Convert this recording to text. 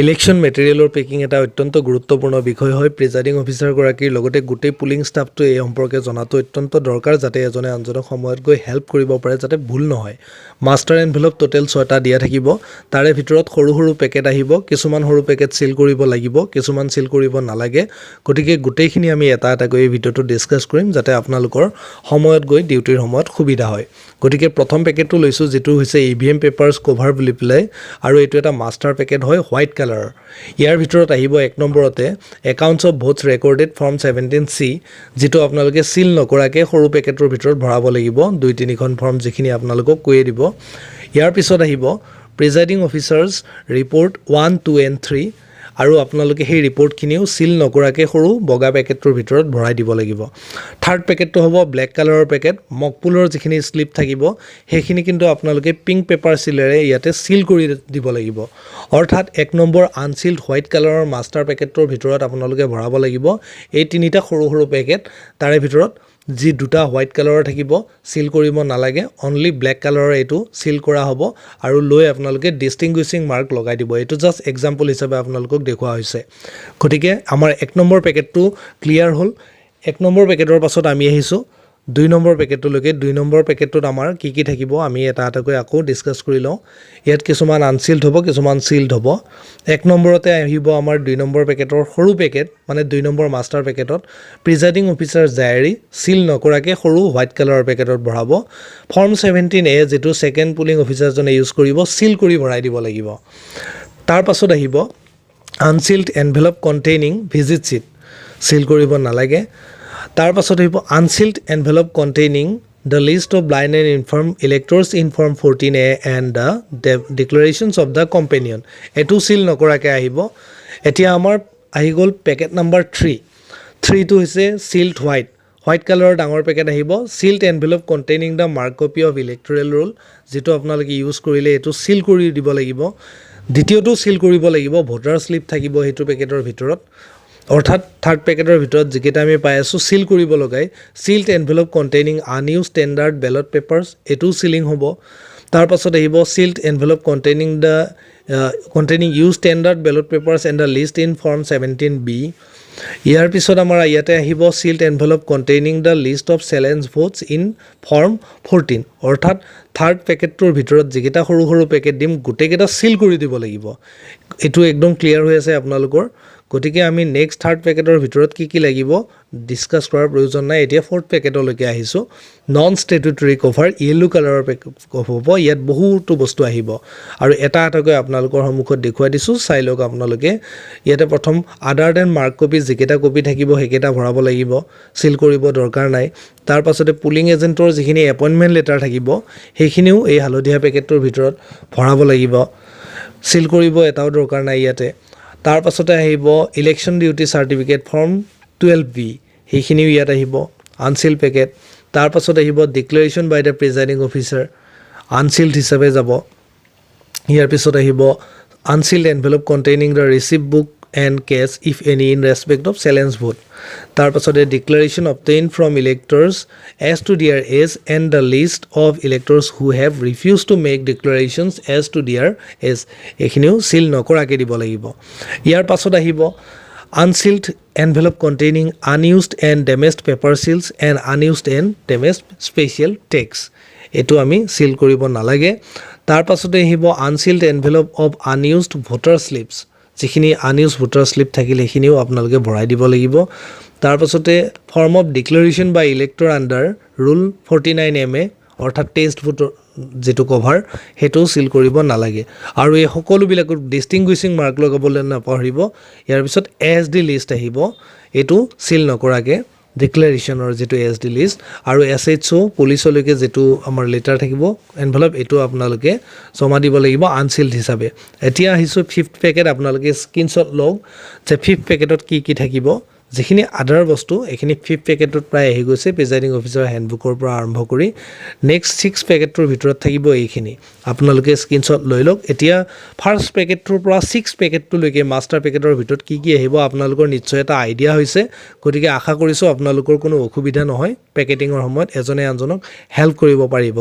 Election মেটেৰিয়েলৰ packing এটা অত্যন্ত গুৰুত্বপূৰ্ণ বিষয় হয়। প্ৰিজাইডিং অফিচাৰগৰাকীৰ লগতে গোটেই পুলিং ষ্টাফটো এই সম্পৰ্কে জনাটো অত্যন্ত দৰকাৰ, যাতে এজনে আনজনক সময়ত গৈ হেল্প কৰিব পাৰে, যাতে ভুল নহয়। মাষ্টাৰ এনভেলপ টোটেল 6টা দিয়া থাকিব। তাৰে ভিতৰত সৰু সৰু পেকেট আহিব, কিছুমান সৰু পেকেট চিল কৰিব লাগিব, কিছুমান চিল কৰিব নালাগে। গতিকে গোটেইখিনি আমি এটা এটাকৈ এই ভিডিঅ'টো ডিছকাছ কৰিম, যাতে আপোনালোকৰ সময়ত গৈ ডিউটিৰ সময়ত সুবিধা হয়। গতিকে প্ৰথম পেকেটটো লৈছোঁ, যিটো হৈছে EVM পেপাৰ্ছ কভাৰ বুলি পেলাই, আৰু এইটো এটা মাষ্টাৰ পেকেট হয়, হোৱাইট কালাৰৰ। ইয়াৰ ভিতৰত আহিব 1 নম্বৰতে accounts of votes recorded form 17C, যিটো আপোনালোকে চিল নকৰাকৈ সৰু পেকেটৰ ভিতৰত ভৰাব লাগিব। 2-3খন ফৰ্ম যিখিনি আপোনালোকক কৈয়ে দিব। ইয়াৰ পিছত আহিব প্ৰিজাইডিং অফিচাৰ্ছ ৰিপৰ্ট 1, 2 and 3, আৰু আপোনালোকে সেই ৰিপৰ্টখিনিও চিল নকৰাকৈ সৰু বগা পেকেটটোৰ ভিতৰত ভৰাই দিব লাগিব। থাৰ্ড পেকেটটো হ'ব ব্লেক কালাৰৰ পেকেট। মকপুলৰ যিখিনি শ্লিপ থাকিব সেইখিনি কিন্তু আপোনালোকে পিংক পেপাৰ চিলেৰে ইয়াতে চিল কৰি দিব লাগিব। অৰ্থাৎ 1 নম্বৰ আনচিল্ড হোৱাইট কালাৰৰ মাষ্টাৰ পেকেটটোৰ ভিতৰত আপোনালোকে ভৰাব লাগিব এই 3টা সৰু সৰু পেকেট। তাৰে ভিতৰত যি 2টা হোৱাইট কালাৰৰ থাকিব চিল কৰিব নালাগে, অনলি ব্লেক কালাৰৰ এইটো চিল কৰা হ'ব, আৰু লৈ আপোনালোকে ডিষ্টিংগুইছিং মাৰ্ক লগাই দিব। এইটো জাষ্ট এক্সাম্পল হিচাপে আপোনালোকক দেখুওৱা হৈছে। গতিকে আমাৰ 1 নম্বৰ পেকেটটো ক্লিয়াৰ হ'ল। 1 নম্বৰ পেকেটৰ পাছত আমি আহিছোঁ 2 নম্বৰ পেকেটটোলৈকে। 2 নম্বৰ পেকেটটোত আমাৰ কি কি থাকিব আমি এটা এটাকৈ আকৌ ডিছকাছ কৰি লওঁ। ইয়াত কিছুমান আনচিল্ড হ'ব, কিছুমান চিল্ড হ'ব। 1 নম্বৰতে আহিব আমাৰ 2 নম্বৰ পেকেটৰ সৰু পেকেট, মানে 2 নম্বৰ মাষ্টাৰ পেকেটত প্ৰিজাইডিং অফিচাৰ ডায়েৰী চিল নকৰাকৈ সৰু হোৱাইট কালাৰৰ পেকেটত ভৰাব। ফৰ্ম 17A, যিটো ছেকেণ্ড পুলিং অফিচাৰজনে ইউজ কৰিব, চিল কৰি ভৰাই দিব লাগিব। তাৰ পাছত আহিব unsealed envelope containing visit sheet, seal কৰিব নালাগে। তাৰ পাছত আহিব unsealed envelope containing the list of blind and infirm electors in form 14A and the declarations of the companion, এইটো চিল নকৰাকৈ আহিব। এতিয়া আমাৰ আহি গ'ল পেকেট নাম্বাৰ 3। 3টো হৈছে চিল্ড হোৱাইট কালাৰৰ ডাঙৰ পেকেট আহিব। Sealed envelope containing the marked copy of electoral roll, যিটো আপোনালোকে ইউজ কৰিলে এইটো চিল কৰি দিব লাগিব। দ্বিতীয়টো চিল কৰিব লাগিব, ভোটাৰ শ্লিপ থাকিব সেইটো পেকেটৰ ভিতৰত। অৰ্থাৎ থাৰ্ড পেকেটৰ ভিতৰত যিকেইটা আমি পাই আছোঁ চিল কৰিব লগাই, sealed envelope containing unused standard ballot papers, এইটোও চিলিং হ'ব। তাৰ পাছত আহিব sealed envelope containing used standard ballot papers and the list in form 17B। ইয়াৰ পিছত আমাৰ ইয়াতে আহিব sealed envelope containing the list of challenge votes in form 14। অৰ্থাৎ থাৰ্ড পেকেটটোৰ ভিতৰত যিকেইটা সৰু সৰু পেকেট দিম গোটেইকেইটা চিল কৰি দিব লাগিব। এইটো একদম ক্লিয়াৰ হৈ আছে আপোনালোকৰ। গতিকে আমি নেক্সট থাৰ্ড পেকেটৰ ভিতৰত কি কি লাগিব ডিছকাছ কৰাৰ প্ৰয়োজন নাই। এতিয়া 4th পেকেটলৈকে আহিছোঁ। নন ষ্টেটুটৰী কভাৰ য়েল্লো কালাৰৰ হ'ব। ইয়াত বহুতো বস্তু আহিব আৰু এটা এটাকৈ আপোনালোকৰ সন্মুখত দেখুৱাই দিছোঁ, চাই লওক আপোনালোকে। ইয়াতে প্ৰথম আদাৰ দেন মাৰ্ক কপি যিকেইটা কপি থাকিব সেইকেইটা ভৰাব লাগিব, চিল কৰিব দৰকাৰ নাই। তাৰ পাছতে পুলিং এজেণ্টৰ যিখিনি এপইণ্টমেণ্ট লেটাৰ থাকিব সেইখিনিও এই হালধীয়া পেকেটটোৰ ভিতৰত ভৰাব লাগিব, চিল কৰিব এটাও দৰকাৰ নাই ইয়াতে। তাৰ পাছতে আহিব election duty certificate form 12B, সেইখিনিও ইয়াত আহিব, আনচিল্ড পেকেট। তাৰ পাছত আহিব declaration by the presiding officer, unsealed হিচাপে যাব। ইয়াৰ পিছত আহিব unsealed envelope containing the receipt book and cash if any in respect of challenge vote. তাৰ পাছতে declaration obtain from electors as to their age and the list of electors who have refused to make declarations as to their age, এইখিনিও seal নকৰাকৈ দিব লাগিব। ইয়াৰ পাছত আহিব unsealed envelope containing unused and damaged paper seals and unused and damaged special tags, এইটো আমি seal কৰিব নালাগে। তাৰ পাছতে আহিব unsealed envelope of unused voter slips, যিখিনি আনইউজ ভোটাৰ শ্লিপ থাকিলে সেইখিনিও আপোনালোকে ভৰাই দিব লাগিব। তাৰ পাছতে form of declaration by elector under rule 49MA, অৰ্থাৎ টেষ্ট ভোটৰ যিটো কভাৰ সেইটোও চিল কৰিব নালাগে। আৰু এই সকলোবিলাকত ডিষ্টিংগুইছিং মাৰ্ক লগাবলৈ নাপাহৰিব। ইয়াৰ পিছত SD লিষ্ট আহিব, এইটো চিল নকৰাকৈ ডিক্লেৰেশ্যনৰ যিটো SD লিষ্ট, আৰু SHO পুলিচলৈকে যিটো আমাৰ লেটাৰ থাকিব এনভেলপ, এইটো আপোনালোকে জমা দিব লাগিব আনচিল্ড হিচাপে। এতিয়া আহিছোঁ 5th পেকেট। আপোনালোকে স্ক্ৰীনশ্বট লওক যে 5th পেকেটত কি কি থাকিব। যিখিনি আদাৰ বস্তু এইখিনি 5th পেকেটত প্ৰায় আহি গৈছে, প্ৰিজাইডিং অফিচাৰ হেণ্ডবুকৰ পৰা আৰম্ভ কৰি। নেক্সট 6 পেকেটটোৰ ভিতৰত থাকিব এইখিনি, আপোনালোকে স্ক্ৰীনশ্বট লৈ লওক। এতিয়া 1st পেকেটটোৰ পৰা 6th পেকেটটোলৈকে মাষ্টাৰ পেকেটৰ ভিতৰত কি কি আহিব আপোনালোকৰ নিশ্চয় এটা আইডিয়া হৈছে। গতিকে আশা কৰিছোঁ আপোনালোকৰ কোনো অসুবিধা নহয়, পেকেটিঙৰ সময়ত এজনে আনজনক হেল্প কৰিব পাৰিব।